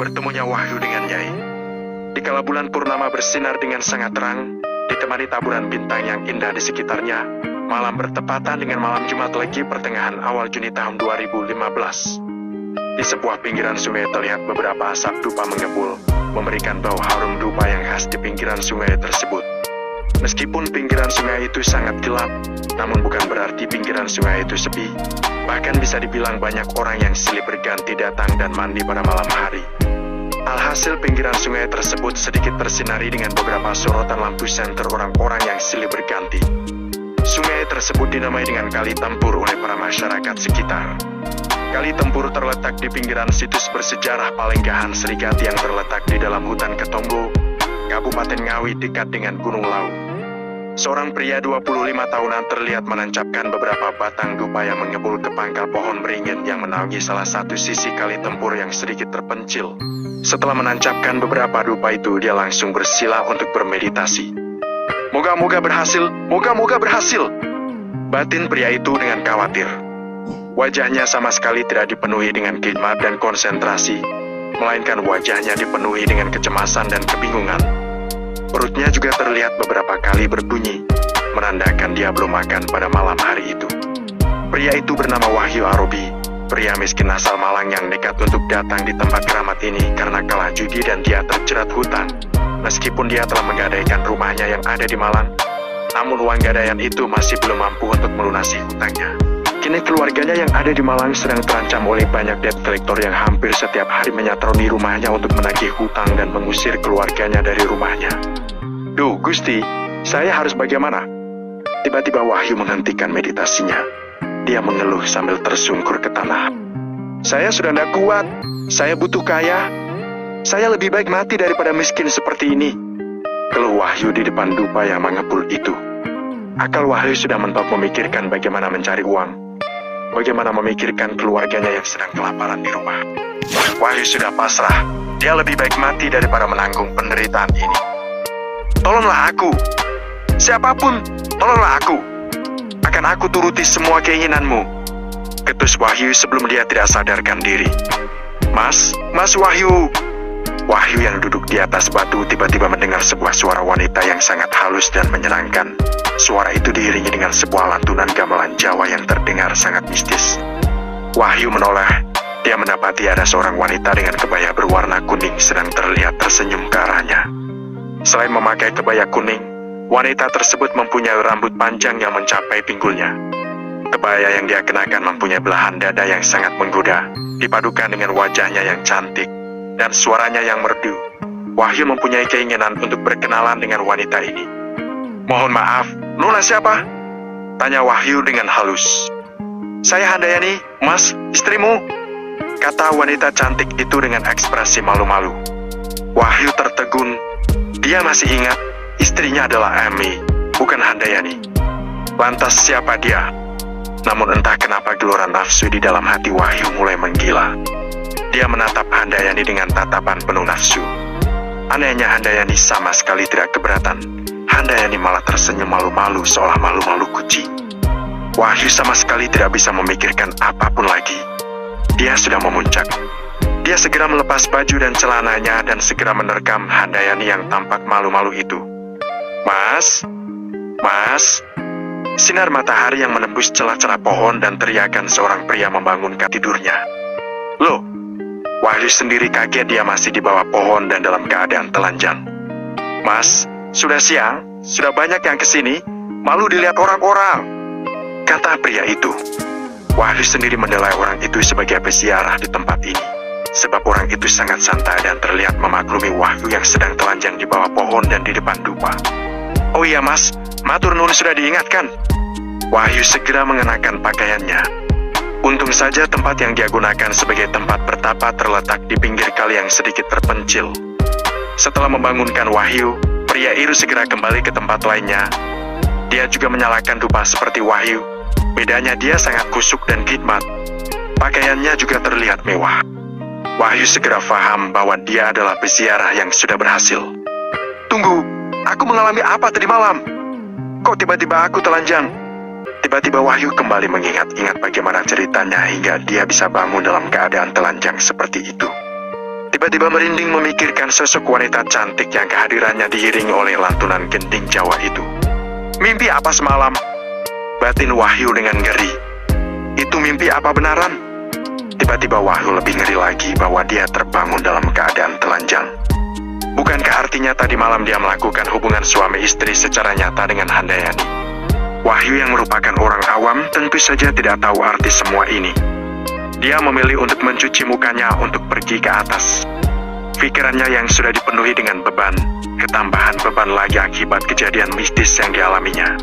bertemunya Wahyu dengan Nyai. Dikala bulan purnama bersinar dengan sangat terang, ditemani taburan bintang yang indah di sekitarnya, malam bertepatan dengan malam Jumat Legi pertengahan awal Juni tahun 2015. Di sebuah pinggiran sungai terlihat beberapa asap dupa mengepul, memberikan bau harum dupa yang khas di pinggiran sungai tersebut. Meskipun pinggiran sungai itu sangat gelap, namun bukan berarti pinggiran sungai itu sepi. Bahkan bisa dibilang banyak orang yang silih berganti datang dan mandi pada malam hari. Alhasil pinggiran sungai tersebut sedikit tersinari dengan beberapa sorotan lampu senter orang-orang yang silih berganti. Sungai tersebut dinamai dengan Kali Tempur oleh para masyarakat sekitar. Kali Tempur terletak di pinggiran situs bersejarah Palenggahan Serigati yang terletak di dalam hutan Ketombo, Kabupaten Ngawi dekat dengan Gunung Lau. Seorang pria 25 tahunan terlihat menancapkan beberapa batang dupa yang mengebul ke pangkal pohon beringin yang menaungi salah satu sisi Kali Tempur yang sedikit terpencil. Setelah menancapkan beberapa dupa itu, dia langsung bersila untuk bermeditasi. Moga-moga berhasil, moga-moga berhasil, batin pria itu dengan khawatir. Wajahnya sama sekali tidak dipenuhi dengan khidmat dan konsentrasi, melainkan wajahnya dipenuhi dengan kecemasan dan kebingungan. Perutnya juga terlihat beberapa kali berbunyi, menandakan dia belum makan pada malam hari itu. Pria itu bernama Wahyu Arobi, pria miskin asal Malang yang nekat untuk datang di tempat keramat ini karena kalah judi dan dia terjerat hutang. Meskipun dia telah menggadaikan rumahnya yang ada di Malang, namun uang gadaian itu masih belum mampu untuk melunasi hutangnya. Kini keluarganya yang ada di Malang sedang terancam oleh banyak debt collector yang hampir setiap hari menyatroni rumahnya untuk menagih hutang dan mengusir keluarganya dari rumahnya. Duh, Gusti, saya harus bagaimana? Tiba-tiba Wahyu menghentikan meditasinya. Dia mengeluh sambil tersungkur ke tanah. Saya sudah tidak kuat, saya butuh kaya. Saya lebih baik mati daripada miskin seperti ini. Keluh Wahyu di depan dupa yang mengepul itu. Akal Wahyu sudah mentok memikirkan bagaimana mencari uang. Bagaimana memikirkan keluarganya yang sedang kelaparan di rumah. Wahyu sudah pasrah. Dia lebih baik mati daripada menanggung penderitaan ini. Tolonglah aku. Siapapun, tolonglah aku. Akan aku turuti semua keinginanmu. Ketus Wahyu sebelum dia tidak sadarkan diri. Mas Wahyu. Wahyu yang duduk di atas batu tiba-tiba mendengar sebuah suara wanita yang sangat halus dan menyenangkan. Suara itu diiringi dengan sebuah lantunan gamelan Jawa yang terdengar sangat mistis. Wahyu menoleh. Dia mendapati ada seorang wanita dengan kebaya berwarna kuning sedang terlihat tersenyum ke arahnya. Selain memakai kebaya kuning, wanita tersebut mempunyai rambut panjang yang mencapai pinggulnya. Kebaya yang dia kenakan mempunyai belahan dada yang sangat menggoda, dipadukan dengan wajahnya yang cantik dan suaranya yang merdu. Wahyu mempunyai keinginan untuk berkenalan dengan wanita ini. Mohon maaf, Nona siapa? Tanya Wahyu dengan halus. Saya Handayani, Mas, istrimu, kata wanita cantik itu dengan ekspresi malu-malu. Wahyu tertegun. Dia masih ingat, istrinya adalah Amy, bukan Handayani. Lantas siapa dia? Namun entah kenapa gelora nafsu di dalam hati Wahyu mulai menggila. Dia menatap Handayani dengan tatapan penuh nafsu. Anehnya Handayani sama sekali tidak keberatan. Handayani malah tersenyum malu-malu seolah malu-malu kucing. Wahyu sama sekali tidak bisa memikirkan apapun lagi. Dia sudah memuncak. Dia segera melepas baju dan celananya dan segera menerkam Handayani yang tampak malu-malu itu. Mas, sinar matahari yang menembus celah-celah pohon dan teriakan seorang pria membangunkan tidurnya. Loh, Wahyu sendiri kaget dia masih di bawah pohon dan dalam keadaan telanjang. Mas, sudah siang, sudah banyak yang kesini, malu dilihat orang-orang, kata pria itu. Wahyu sendiri menilai orang itu sebagai peziarah di tempat ini, sebab orang itu sangat santai dan terlihat memaklumi Wahyu yang sedang telanjang di bawah pohon dan di depan dupa. Oh iya mas, matur nuwun sudah diingatkan. Wahyu segera mengenakan pakaiannya. Untung saja tempat yang dia gunakan sebagai tempat bertapa terletak di pinggir kali yang sedikit terpencil. Setelah membangunkan Wahyu, pria itu segera kembali ke tempat lainnya. Dia juga menyalakan dupa seperti Wahyu. Bedanya dia sangat kusuk dan khidmat. Pakaiannya juga terlihat mewah. Wahyu segera faham bahwa dia adalah peziarah yang sudah berhasil. Tunggu, aku mengalami apa tadi malam? Kok tiba-tiba aku telanjang? Tiba-tiba Wahyu kembali mengingat-ingat bagaimana ceritanya hingga dia bisa bangun dalam keadaan telanjang seperti itu. Tiba-tiba merinding memikirkan sosok wanita cantik yang kehadirannya diiringi oleh lantunan genting Jawa itu. Mimpi apa semalam? Batin Wahyu dengan ngeri. Itu mimpi apa benaran? Tiba-tiba Wahyu lebih ngeri lagi bahwa dia terbangun dalam keadaan telanjang. Bukankah artinya tadi malam dia melakukan hubungan suami istri secara nyata dengan Handayani? Wahyu yang merupakan orang awam tentu saja tidak tahu arti semua ini. Dia memilih untuk mencuci mukanya untuk pergi ke atas. Pikirannya yang sudah dipenuhi dengan beban, ketambahan beban lagi akibat kejadian mistis yang dialaminya.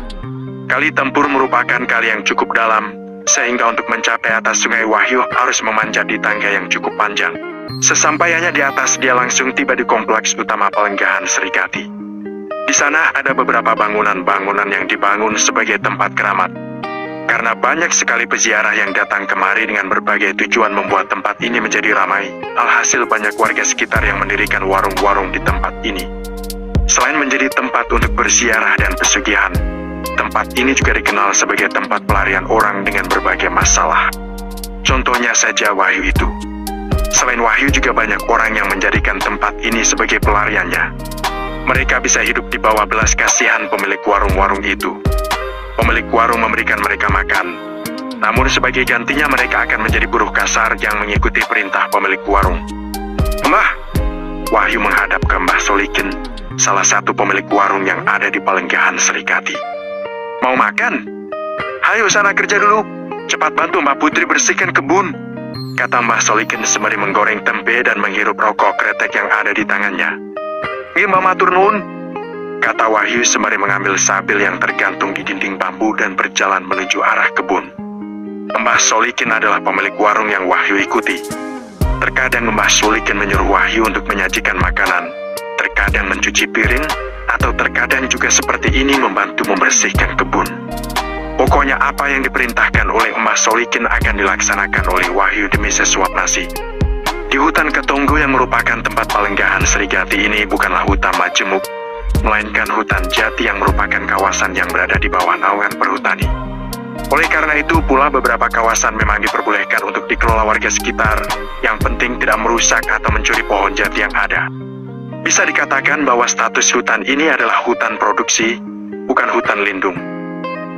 Kali Tempur merupakan kali yang cukup dalam, sehingga untuk mencapai atas sungai Wahyu harus memanjat di tangga yang cukup panjang. Sesampainya di atas, dia langsung tiba di kompleks utama Pelenggahan Serikati. Di sana ada beberapa bangunan-bangunan yang dibangun sebagai tempat keramat. Karena banyak sekali peziarah yang datang kemari dengan berbagai tujuan membuat tempat ini menjadi ramai, alhasil banyak warga sekitar yang mendirikan warung-warung di tempat ini. Selain menjadi tempat untuk berziarah dan pesugihan, tempat ini juga dikenal sebagai tempat pelarian orang dengan berbagai masalah. Contohnya saja Wahyu itu. Selain Wahyu juga banyak orang yang menjadikan tempat ini sebagai pelariannya. Mereka bisa hidup di bawah belas kasihan pemilik warung-warung itu. Pemilik warung memberikan mereka makan, namun sebagai gantinya mereka akan menjadi buruh kasar yang mengikuti perintah pemilik warung. Mbah, Wahyu menghadap ke Mbah Solikin, salah satu pemilik warung yang ada di Pelenggahan Serikati. Mau makan? Hayo sana kerja dulu, cepat bantu Mbak Putri bersihkan kebun, kata Mbah Solikin sembari menggoreng tempe dan menghirup rokok kretek yang ada di tangannya. Nggih Mbah matur nuwun, kata Wahyu sembari mengambil sabil yang tergantung di dinding bambu dan berjalan menuju arah kebun. Mbah Solikin adalah pemilik warung yang Wahyu ikuti. Terkadang Mbah Solikin menyuruh Wahyu untuk menyajikan makanan, terkadang mencuci piring, atau terkadang juga seperti ini membantu membersihkan kebun. Pokoknya apa yang diperintahkan oleh Mbah Solikin akan dilaksanakan oleh Wahyu demi sesuap nasi. Di hutan Ketonggo yang merupakan tempat Pelenggahan Serikati ini bukanlah hutan majemuk, melainkan hutan jati yang merupakan kawasan yang berada di bawah naungan perhutani. Oleh karena itu pula beberapa kawasan memang diperbolehkan untuk dikelola warga sekitar, yang penting tidak merusak atau mencuri pohon jati yang ada. Bisa dikatakan bahwa status hutan ini adalah hutan produksi, bukan hutan lindung.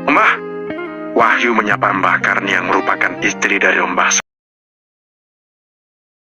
Mbah, Wahyu menyapa Mbah Karni yang merupakan istri dari Mbah